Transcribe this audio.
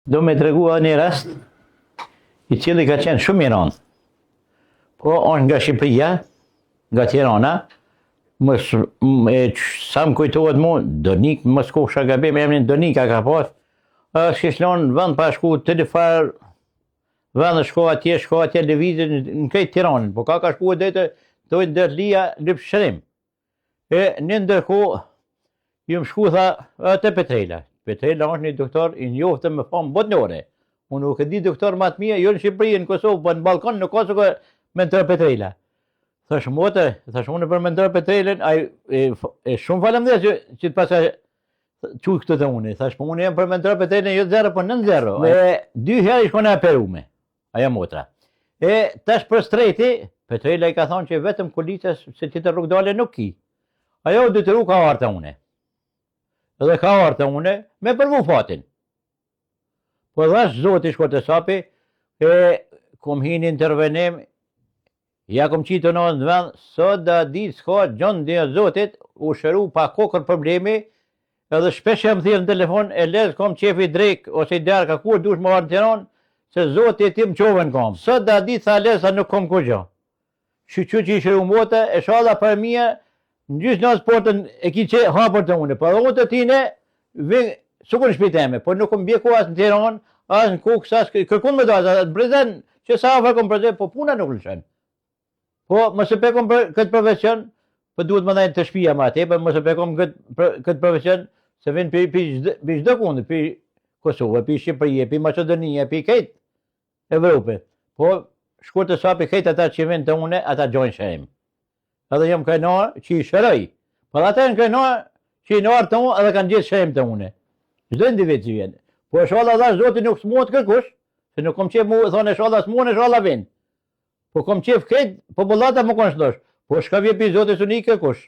Do me tregua një rast i cili ka qenë shumë i rëndë. Po është nga Shqipëria, nga Tirana, sa më kujtohet mu, Donik, mos kusha gabim, emrin Donika ka pas, është kishlonë vend pa shku të një farë, vend shko atje lëvizje në këtë Tiranën, po ka shku e dhejtë, dojtë ndërlia Lëpshërim. E një ndërkohë, ju më shku tha, të Petrela. Petrela është një doktor i njoftëm me famë botnore. Unë nuk e di doktor më të mirë, jo në Shqipëri, në Kosovë, po në Ballkan, në Kosovë me ndër Petrela. Thash motë, thash unë për me ndër Petrelen, shumë falemderit që të pasa quj këtë të unë. Thash po unë jam për me ndër Petrelen, jo 0, po 9-0. Me 2 herë i shkone e perume, aja motra. E tash për streti, Petrela i ka thonë që vetëm kulicës se që të rrugdale nuk ki. Ajo detyru ka arta une. Edhe ka arta une me përvu fatin. Po dhash zoti shko të sapi, kom hin intervenim, ja kom qitë në vend, sot da ditë s'ka gjonë dhe zotit, u shëru pa kokër problemi, edhe shpesh jam thirë në telefon, e lezë kom qefi drejk, ose i derka kur dush më varë në Tiranë, se zotit ti më qovën kom. Sot da ditë tha leza nuk kom kur gjo. Shqyqy që i shëru mote, e shala për mija, në gjysë në sportën e ki që hapër të une, për unë të tine, sukur në shpiteme, por nuk më bjeku asë në Tiranë, asë në Kukës, asë kërkun më do, asë në Brezen, që sa afer kom Brezen, po puna nuk lëshën. Po mëse pekom për këtë profesion, po duhet më dhejnë të shpia ma te, po mëse pekom këtë profesion, se vinë për çdo kundë, për Kosovë, për Shqipërie, për Macedonia, për kejtë Evropë. Po shkur të sapi kejtë ata që vinë të une, ata gjojnë shërim. Edhe jam krenar që i shëroj. Por ata në krenar që i nartë të unë edhe kanë gjithë shërim të une. Çdo individ që vjen. Po e shala dhash zoti nuk s'muat kërkush, se nuk kom qef mu thonë e shala s'muan e shala vinë. Po kom qef këtë, po bollata më konë shdosh. Po shka vje pi zoti s'u një kërkush.